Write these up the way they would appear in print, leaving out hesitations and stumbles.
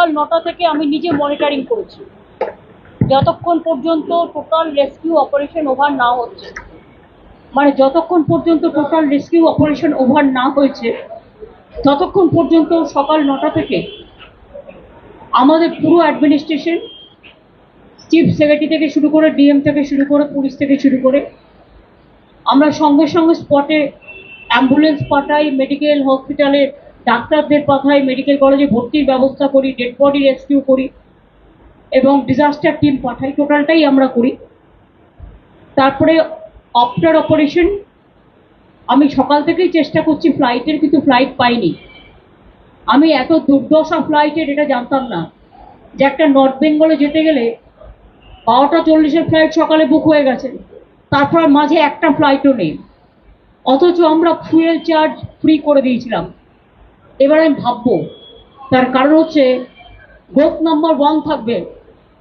সকাল 9টা থেকে আমি নিজে মনিটরিং করেছি, যতক্ষণ পর্যন্ত টোটাল রেস্কিউ অপারেশন ওভার না হচ্ছে, মানে যতক্ষণ পর্যন্ত টোটাল রেস্কিউ অপারেশন ওভার না হয়েছে ততক্ষণ পর্যন্ত সকাল 9টা থেকে আমাদের পুরো অ্যাডমিনিস্ট্রেশন, চিফ সেক্রেটারি থেকে শুরু করে, ডিএম থেকে শুরু করে, পুলিশ থেকে শুরু করে, আমরা সঙ্গে সঙ্গে স্পটে অ্যাম্বুলেন্স পাঠাই, মেডিকেল হসপিটালে ডাক্তারদের পাঠাই, মেডিকেল কলেজে ভর্তির ব্যবস্থা করি, ডেড বডি রেস্কিউ করি এবং ডিজাস্টার টিম পাঠাই, টোটালটাই আমরা করি। তারপরে আফটার অপারেশন আমি সকাল থেকেই চেষ্টা করছি ফ্লাইটের, কিন্তু ফ্লাইট পাইনি। আমি এত দুর্দশা ফ্লাইটের এটা জানতাম না যে একটা নর্থ বেঙ্গলে যেতে গেলে 12:40 ফ্লাইট সকালে বুক হয়ে গেছে, তারপর মাঝে একটা ফ্লাইটও নেই, অথচ আমরা ফুয়েল চার্জ ফ্রি করে দিয়েছিলাম। এবার আমি ভাববো, তার কারণ হচ্ছে গ্রুপ নাম্বার 1 থাকবে,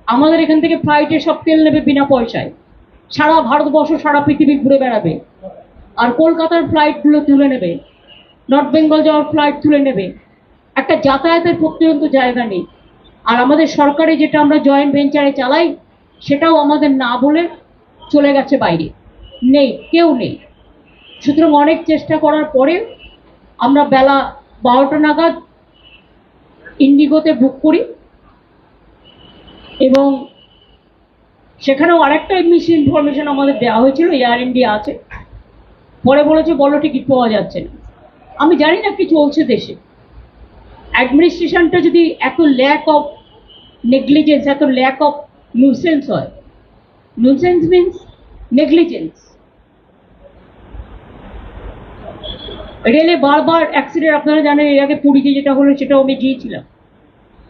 আমাদের এখান থেকে ফ্লাইটে সব তেল নেবে বিনা পয়সায়, সারা ভারতবর্ষ সারা পৃথিবী ঘুরে বেড়াবে, আর কলকাতার ফ্লাইটগুলো তুলে নেবে, নর্থ বেঙ্গল যাওয়ার ফ্লাইট তুলে নেবে, একটা যাতায়াতের পর্যন্ত জায়গা নেই। আর আমাদের সরকারি যেটা আমরা জয়েন্ট ভেঞ্চারে চালাই সেটাও আমাদের না বলে চলে গেছে বাইরে, নেই, কেউ নেই। সুতরাং অনেক চেষ্টা করার পরে আমরা বেলা 12টা নাগাদ ইন্ডিগোতে বুক করি এবং সেখানেও আরেকটা মিস ইনফরমেশন আমাদের দেওয়া হয়েছিল, এয়ার ইন্ডিয়া আছে, পরে বলেছে বলো টিকিট পাওয়া যাচ্ছে না। আমি জানি না কি চলছে দেশে, অ্যাডমিনিস্ট্রেশনটা যদি এত ল্যাক অফ নেগলিজেন্স, এত ল্যাক অফ নিউসেন্স হয়, নিউসেন্স মিনস নেগলিজেন্স। রেলে বারবার অ্যাক্সিডেন্ট, আপনারা জানেন এর আগে পুরীতে যেটা হলো সেটাও আমি গিয়েছিলাম,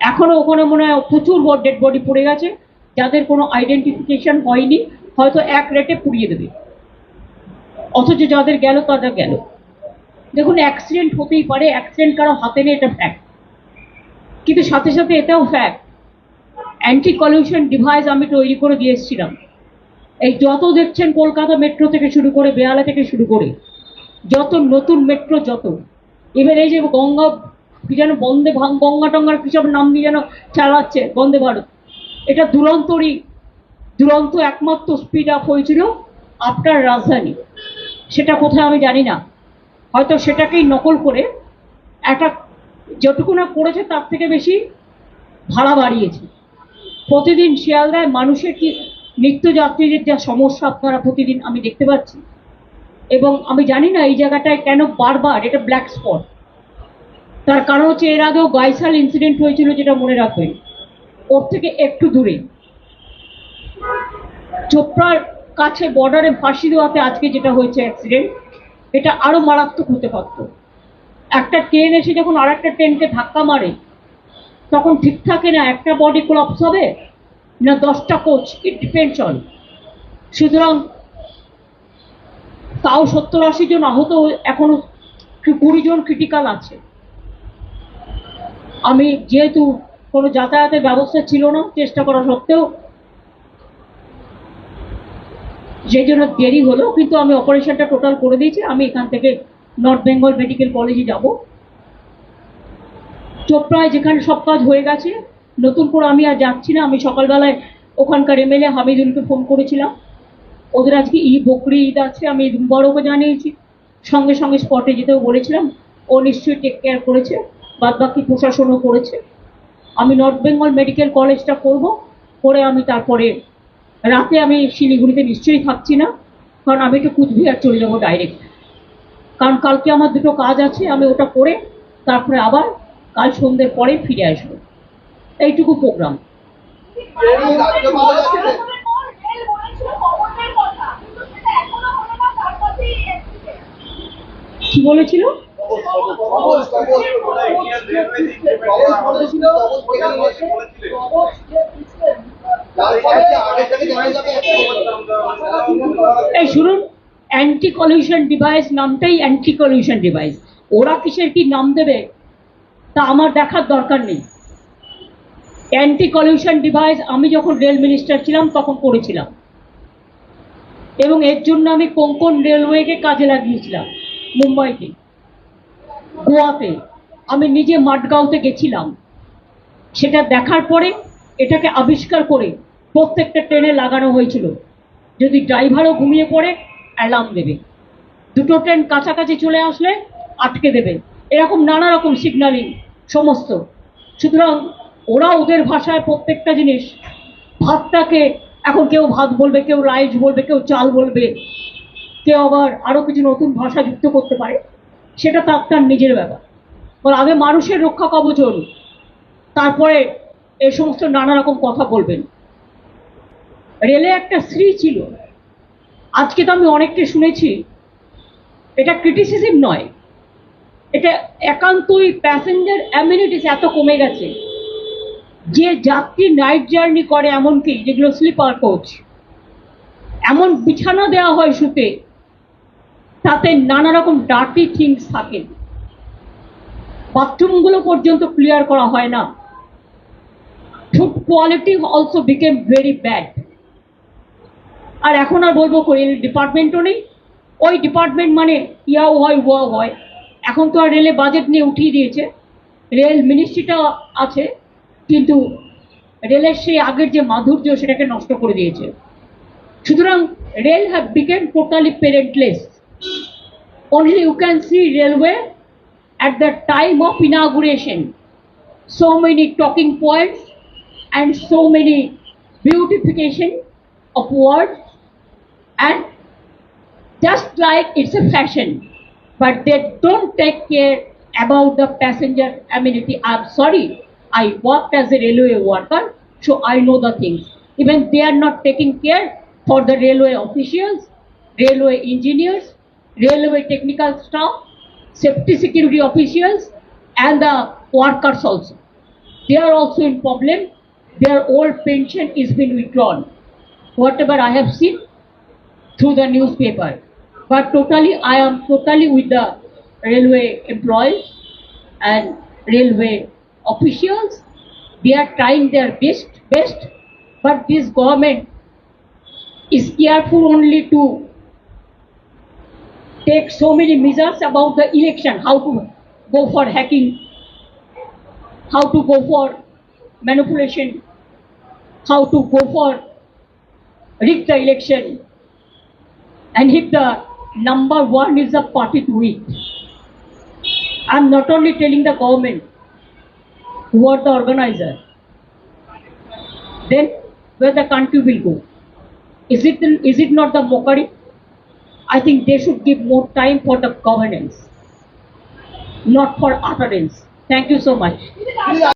এখনো ওখানে মনে হয় প্রচুর ডেড বডি পড়ে গেছে যাদের কোনো আইডেন্টিফিকেশন হয়নি, হয়তো এক রেটে পুড়িয়ে দেবে, অথচ যাদের গেল তাদের গেল। দেখুন, অ্যাক্সিডেন্ট হতেই পারে, অ্যাক্সিডেন্ট কারো হাতে নেই এটা ফ্যাক্ট, কিন্তু সাথে সাথে এটাও ফ্যাক্ট অ্যান্টি কলিউশন ডিভাইস আমি তৈরি করে দিয়ে এসেছিলাম। এই যত দেখছেন কলকাতা মেট্রো থেকে শুরু করে, বেহালা থেকে শুরু করে, যত নতুন মেট্রো, যত এবার এই যে গঙ্গা কি যেন বন্দে গঙ্গা টঙ্গার কিসব নাম দিয়ে যেন চালাচ্ছে বন্দে ভারত, এটা দুরন্ত একমাত্র স্পিড আপ হয়েছিল আফটার রাজধানী। সেটা কোথায় আমি জানি না, হয়তো সেটাকেই নকল করে একটা যেটুকু না করেছে তার থেকে বেশি ভাড়া বাড়িয়েছে। প্রতিদিন শিয়ালদায় মানুষের কি নিত্যযাত্রীদের যা সমস্যা আপনারা প্রতিদিন আমি দেখতে পাচ্ছি, এবং আমি জানি না এই জায়গাটায় কেন বারবার এটা ব্ল্যাক স্পট। তার কারণ হচ্ছে এর আগেও গাইসাল ইনসিডেন্ট হয়েছিল, যেটা মনে রাখবেন, ওর থেকে একটু দূরে চোপড়ার কাছে বর্ডারে ফাঁসি দেওয়াতে আজকে যেটা হয়েছে অ্যাক্সিডেন্ট, এটা আরো মারাত্মক হতে পারত। একটা ট্রেন এসে যখন আর একটা ট্রেনকে ধাক্কা মারে তখন ঠিক থাকে না, একটা বডি কোলাপস হবে না 10টা কোচ, ইট ডিপেন্ডস অন। সুতরাং তাও 70-80 জন আহত, এখনো 20 জন ক্রিটিক্যাল আছে। আমি যেহেতু কোনো যাতায়াতের ব্যবস্থা ছিল না, চেষ্টা করা সত্ত্বেও, সেই জন্য দেরি হলো, কিন্তু আমি অপারেশনটা টোটাল করে দিয়েছি। আমি এখান থেকে নর্থ বেঙ্গল মেডিকেল কলেজে যাব। চোপড়ায় যেখানে সব কাজ হয়ে গেছে, নতুন করে আমি আর যাচ্ছি না। আমি সকালবেলায় ওখানকার এমএলএ হামিদুলকে ফোন করেছিলাম, ওদের আজকে বকরি ঈদ আছে, আমি বড়কে জানিয়েছি, সঙ্গে সঙ্গে স্পটে যেতেও বলেছিলাম, ও নিশ্চয়ই টেক কেয়ার করেছে, বাদ বাকি প্রশাসনও করেছে। আমি নর্থ বেঙ্গল মেডিকেল কলেজটা করব, করে আমি তারপরে রাতে আমি শিলিগুড়িতে নিশ্চয়ই থাকছি না, কারণ আমি একটু কুচবিহার চলে যাবো ডাইরেক্ট, কারণ কালকে আমার দুটো কাজ আছে, আমি ওটা করে তারপরে আবার কাল সন্ধ্যের পরে ফিরে আসবো। এইটুকু প্রোগ্রাম। কি বলেছিল? এই শুনুন, অ্যান্টি কলিউশন ডিভাইস নামটাই অ্যান্টি কলিউশন ডিভাইস, ওরা কিসের কি নাম দেবে তা আমার দেখার দরকার নেই। অ্যান্টি কলিউশন ডিভাইস আমি যখন রেল মিনিস্টার ছিলাম তখন করেছিলাম, এবং এর জন্য আমি কোঙ্কণ রেলওয়েকে কাজে লাগিয়েছিলাম, মুম্বাইতে, গোয়াতে, আমি নিজে মাডগাঁওতে গেছিলাম। সেটা দেখার পরে এটাকে আবিষ্কার করে প্রত্যেকটা ট্রেনে লাগানো হয়েছিল, যদি ড্রাইভারও ঘুমিয়ে পড়ে অ্যালার্ম দেবে, দুটো ট্রেন কাছাকাছি চলে আসলে আটকে দেবে, এরকম নানা রকম সিগন্যালিং সমস্ত। সুতরাং ওরা ওদের ভাষায় প্রত্যেকটা জিনিস, ভাতটাকে এখন কেউ ভাত বলবে, কেউ রাইস বলবে, কেউ চাল বলবে, কেউ আবার আরো কিছু নতুন ভাষা যুক্ত করতে পারে, সেটা তার নিজের ব্যাপার। বল আগে মানুষের রক্ষা কবচ, তারপরে এই সমস্ত নানা রকম কথা বলবেন। রেলে একটা শ্রী ছিল, আজকে তো আমি অনেককে শুনেছি, এটা ক্রিটিসিজম নয়, এটা একান্তই প্যাসেঞ্জার অ্যামিনিটিস এত কমে গেছে যে যাত্রী নাইট জার্নি করে, এমনকি যেগুলো স্লিপার কোচ, এমন বিছানা দেওয়া হয় শুতে, তাতে নানা রকম ডার্টি থিংস থাকে, বাথরুমগুলো পর্যন্ত ক্লিয়ার করা হয় না। Food quality also became very bad. আর এখন আর বলবো রেল ডিপার্টমেন্টও নেই, ওই ডিপার্টমেন্ট মানে ইয়াও হয় ওয়াও হয়। এখন তো আর রেলে বাজেট নিয়ে উঠিয়ে দিয়েছে, রেল মিনিস্ট্রিটা আছে, কিন্তু রেলের সেই আগের যে মাধুর্য সেটাকে নষ্ট করে দিয়েছে। সুতরাং rail have become totally parentless. Only you can see railway at the time of inauguration. So many talking points and so many beautification of words, and just like it's a fashion, but they don't take care about the passenger amenity. I'm sorry, I worked as a railway worker, so I know the things. Even they are not taking care for the railway officials, railway engineers, railway technical staff, safety security officials, and the workers also. They are also in problem. Their old pension is being withdrawn, whatever I have seen through the newspaper. But totally, I am totally with the railway employees and railway officials. They are trying their best, but this government is careful only to take so many measures about the election, how to go for hacking, how to go for manipulation, how to go for rig the election, and if the number one is a party to it. I'm not only telling the government who are the organizer, then where the country will go. Is it not the mockery? I think they should give more time for the governance, not for utterance. Thank you so much.